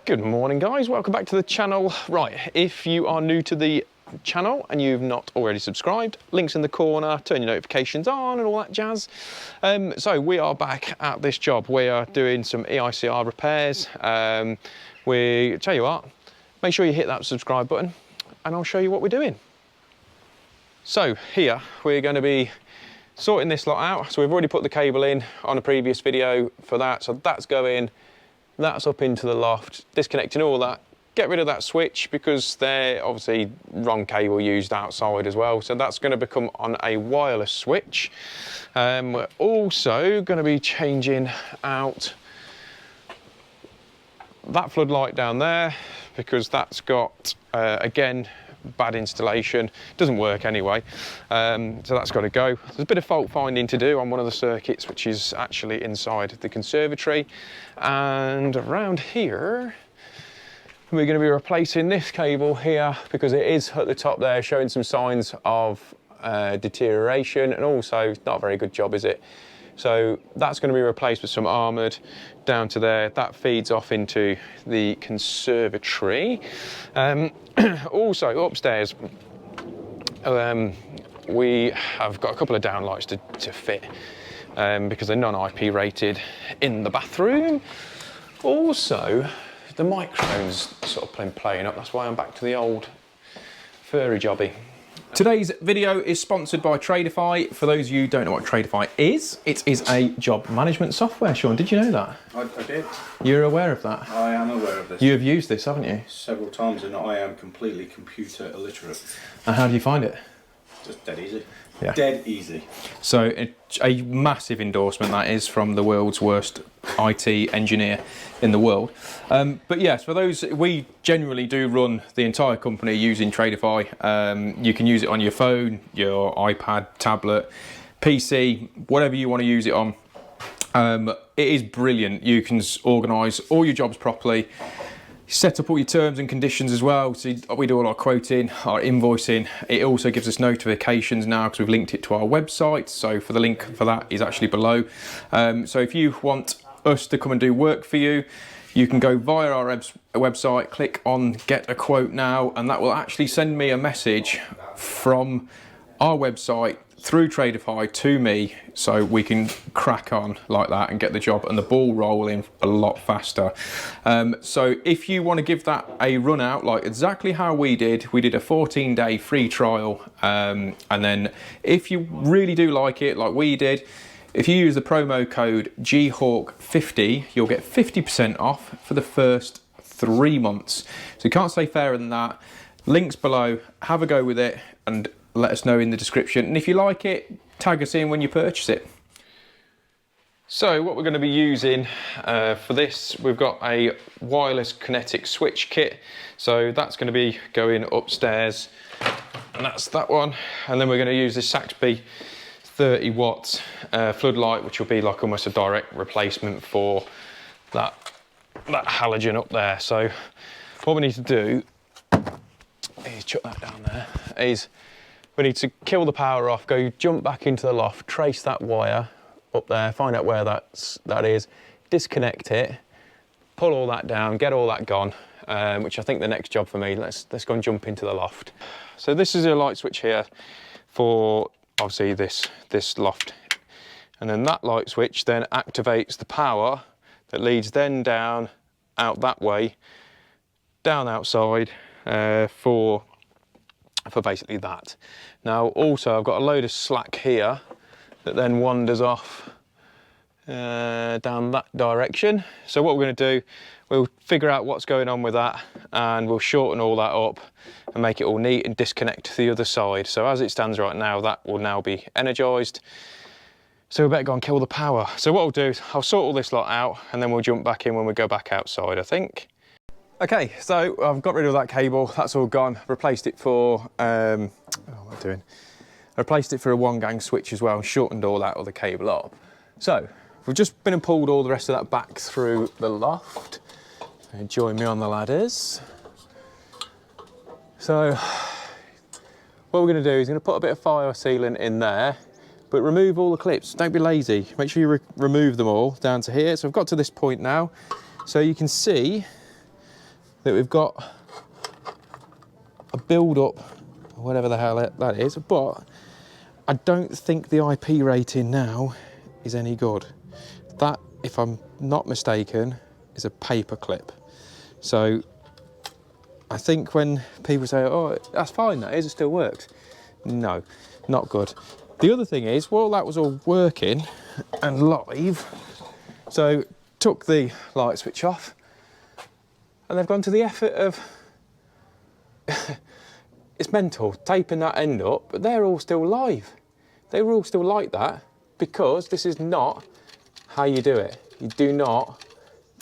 Good morning guys, welcome back to the channel. Right, if you are new to the channel and you've not already subscribed, links in the corner, turn your notifications on and all that jazz. So we are back at this job. We are doing some EICR repairs. We tell you what, make sure you hit that subscribe button and I'll show you what we're doing. So here we're going to be sorting this lot out. So we've already put the cable in on a previous video for that. So that's going, that's up into the loft, disconnecting all that. Get rid of that switch because they're obviously wrong cable used outside as well. So that's going to become on a wireless switch. We're also going to be changing out that floodlight down there because that's got, again, bad installation. Doesn't work anyway. So that's got to go. There's a bit of fault finding to do on one of the circuits, which is actually inside the conservatory. And around here, we're going to be replacing this cable here because it is at the top there showing some signs of deterioration, and also not a very good job, is it? So that's going to be replaced with some armoured down to there. That feeds off into the conservatory. Also upstairs, we have got a couple of downlights to fit because they're non-IP rated in the bathroom. Also, the microphone's sort of been playing up. That's why I'm back to the old furry jobby. Today's video is sponsored by Tradify. For those of you who don't know what Tradify is, it is a job management software. Sean, did you know that? I did. You're aware of that? I am aware of this. You have used this, haven't you? Several times, and I am completely computer illiterate. And how do you find it? Just dead easy. Yeah. Dead easy. So a massive endorsement that is from the world's worst IT engineer in the world. But yes, for those, we generally do run the entire company using Tradify. You can use it on your phone, your iPad, tablet, PC, whatever you want to use it on. It is brilliant. You can organise all your jobs properly. Set up all your terms and conditions as well. So we do all our quoting, our invoicing. It also gives us notifications now because we've linked it to our website. So for the link for that is actually below. So if you want us to come and do work for you, you can go via our website, click on get a quote now, and that will actually send me a message from our website through Tradify to me, so we can crack on like that and get the job and the ball rolling a lot faster. So if you want to give that a run out, like exactly how we did a 14-day free trial, and then if you really do like it like we did, if you use the promo code GHAWK50, you'll get 50% off for the first 3 months. So you can't say fairer than that. Links below, have a go with it and let us know in the description. And if you like it, tag us in when you purchase it. So what we're going to be using for this, we've got a wireless kinetic switch kit. So that's going to be going upstairs, and that's that one. And then we're going to use this Saxby 30 watt floodlight, which will be like almost a direct replacement for that halogen up there. So what we need to do is chuck that down there, is we need to kill the power off, go jump back into the loft, trace that wire up there, find out where that is, disconnect it, pull all that down, get all that gone, which I think the next job for me. Let's go and jump into the loft. So this is a light switch here for obviously this loft, and then that light switch then activates the power that leads then down out that way, down outside for basically that. Now also I've got a load of slack here that then wanders off down that direction. So what we're going to do, we'll figure out what's going on with that and we'll shorten all that up and make it all neat and disconnect to the other side. So as it stands right now, that will now be energized. So we better go and kill the power. So what I'll do is I'll sort all this lot out and then we'll jump back in when we go back outside, I think. Okay, so I've got rid of that cable, that's all gone. Replaced it for, what am I doing? I replaced it for a 1-gang switch as well and shortened all that other cable up. So, we've just been and pulled all the rest of that back through the loft. Join me on the ladders. So, what we're going to do is going to put a bit of fire sealant in there, but remove all the clips. Don't be lazy. Make sure you remove them all down to here. So I've got to this point now. So you can see that we've got a build-up, whatever the hell that is, but I don't think the IP rating now is any good. That, if I'm not mistaken, is a paper clip. So I think when people say, oh, that's fine, that is, it still works. No, not good. The other thing is, well, that was all working and live. So took the light switch off and they've gone to the effort of, it's mental, taping that end up, but they're all still live. They were all still like that because this is not how you do it. You do not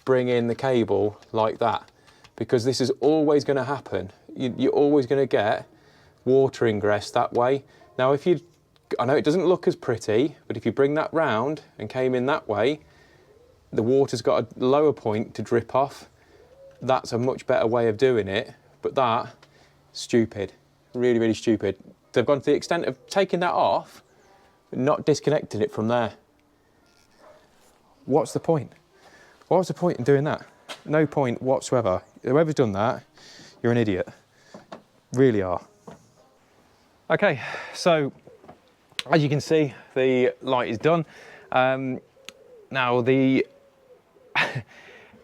bring in the cable like that because this is always going to happen. You're always going to get water ingress that way. Now, if you, I know it doesn't look as pretty, but if you bring that round and came in that way, the water's got a lower point to drip off. That's a much better way of doing it, but that, stupid, really, really stupid. They've gone to the extent of taking that off, but not disconnecting it from there. What's the point? What's the point in doing that? No point whatsoever. Whoever's done that, you're an idiot. Really are. Okay, so as you can see, the light is done. Now the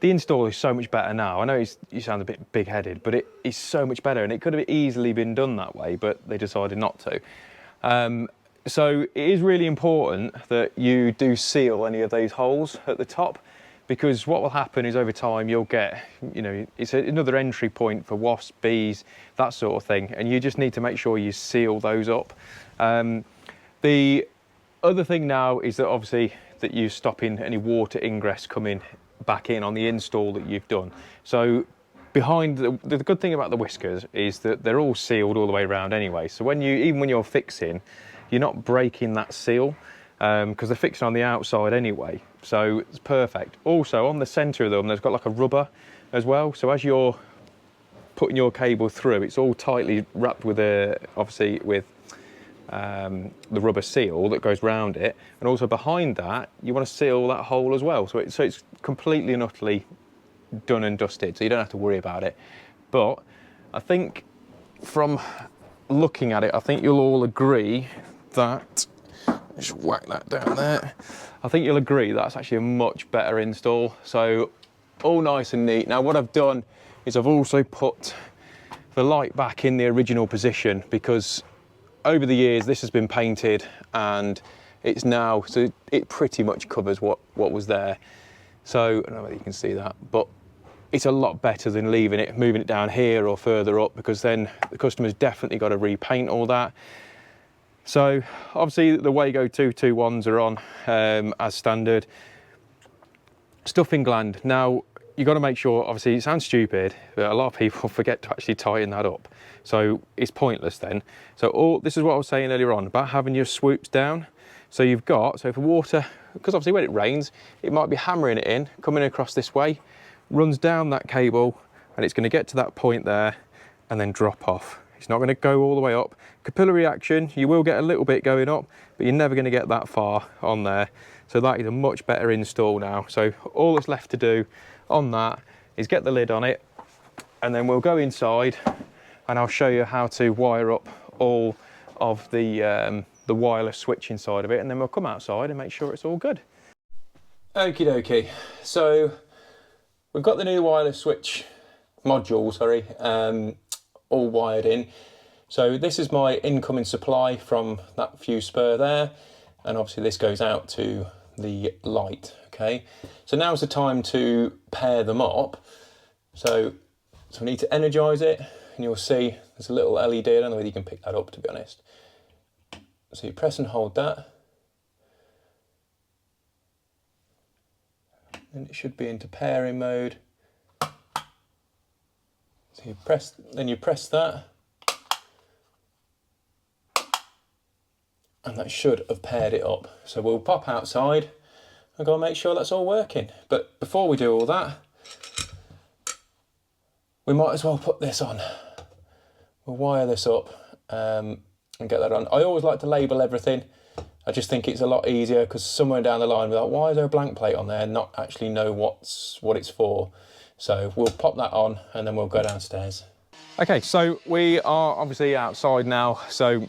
the install is so much better now. I know you sound a bit big-headed, but it is so much better, and it could have easily been done that way, but they decided not to. So it is really important that you do seal any of these holes at the top, because what will happen is over time you'll get, you know, it's another entry point for wasps, bees, that sort of thing, and you just need to make sure you seal those up. The other thing now is that obviously that you're stopping any water ingress coming back in on the install that you've done. So behind the good thing about the whiskers is that they're all sealed all the way around anyway. So even when you're fixing, you're not breaking that seal because they're fixing on the outside anyway. So it's perfect. Also on the center of them, there's got like a rubber as well. So as you're putting your cable through, it's all tightly wrapped with obviously with the rubber seal that goes round it, and also behind that you want to seal that hole as well, so it's completely and utterly done and dusted, so you don't have to worry about it. But I think from looking at it, I think you'll all agree that, just whack that down there, I think you'll agree that's actually a much better install. So all nice and neat. Now what I've done is I've also put the light back in the original position, because over the years this has been painted and it's now, so it pretty much covers what was there. So I don't know whether you can see that, but it's a lot better than leaving it, moving it down here or further up, because then the customer's definitely got to repaint all that. So obviously the Wago 221s are on as standard. Stuffing gland. Now you've got to make sure, obviously it sounds stupid, but a lot of people forget to actually tighten that up. So it's pointless then. So this is what I was saying earlier on about having your swoops down. So you've got, so for water, because obviously when it rains, it might be hammering it in, coming across this way, runs down that cable, and it's going to get to that point there and then drop off. It's not going to go all the way up. Capillary action, you will get a little bit going up, but you're never going to get that far on there. So that is a much better install now. So all that's left to do on that is get the lid on it, and then we'll go inside and I'll show you how to wire up all of the wireless switch inside of it, and then we'll come outside and make sure it's all good. Okie dokie, so we've got the new wireless switch module, all wired in. So this is my incoming supply from that fuse spur there, and obviously this goes out to the light, okay? So now's the time to pair them up. So we need to energize it, and you'll see there's a little LED, I don't know whether you can pick that up, to be honest. So you press and hold that, and it should be into pairing mode. So you press that, and that should have paired it up. So we'll pop outside and go and make sure that's all working. But before we do all that, we might as well put this on. We'll wire this up and get that on. I always like to label everything. I just think it's a lot easier, because somewhere down the line we're like, why is there a blank plate on there, and not actually know what it's for. So we'll pop that on and then we'll go downstairs. Okay, so we are obviously outside now. So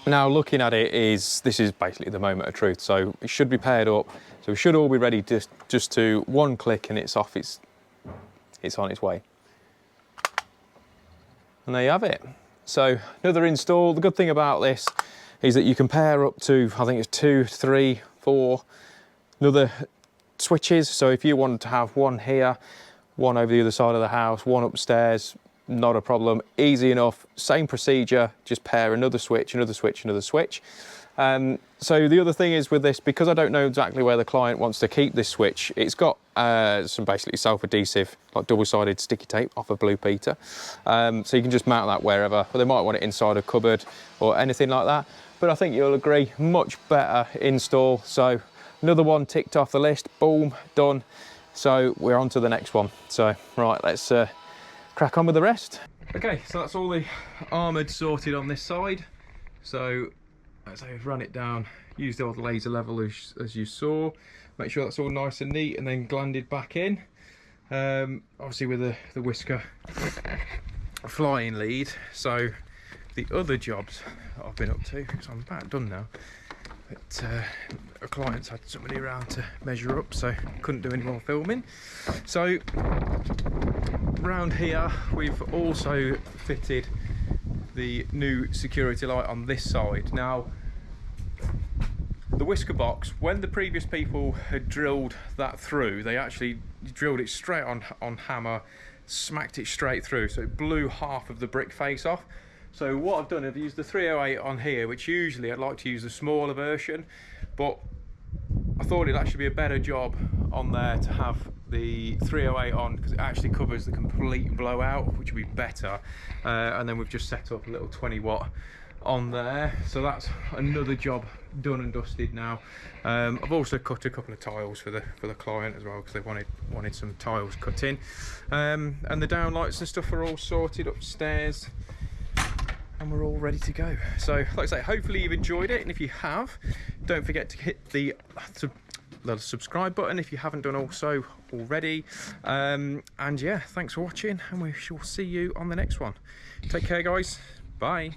now looking at it, this is basically the moment of truth. So it should be paired up. So we should all be ready just to one click and it's off. It's on its way. And there you have it. So another install. The good thing about this is that you can pair up to, I think it's 2, 3, 4 another switches. So if you wanted to have one here, one over the other side of the house, one upstairs, not a problem, easy enough, same procedure, just pair another switch, another switch, another switch. So the other thing is with this, because I don't know exactly where the client wants to keep this switch, it's got some basically self-adhesive, like double-sided sticky tape off a Blue Peter. So you can just mount that wherever, but they might want it inside a cupboard or anything like that. But I think you'll agree, much better install. So another one ticked off the list, boom, done. So we're on to the next one. So right, let's crack on with the rest. Okay, so that's all the armoured sorted on this side. So as I run it down, use the old laser level as you saw. Make sure that's all nice and neat and then glanded back in. Obviously with the whisker flying lead. So the other jobs I've been up to, because I'm about done now, but a client's had somebody around to measure up, so couldn't do any more filming. So round here we've also fitted the new security light on this side. Now the whisker box, when the previous people had drilled that through, they actually drilled it straight on hammer, smacked it straight through, so it blew half of the brick face off. So what I've done, I've used the 308 on here, which usually I'd like to use the smaller version, but I thought it'd actually be a better job on there to have the 308 on, because it actually covers the complete blowout, which would be better. And then we've just set up a little 20 watt on there, so that's another job done and dusted now. I've also cut a couple of tiles for the client as well, because they wanted some tiles cut in. And the downlights and stuff are all sorted upstairs, and we're all ready to go. So like I say, hopefully you've enjoyed it, and if you have, don't forget to hit the subscribe button if you haven't done also already. And yeah, thanks for watching, and we shall see you on the next one. Take care guys, bye.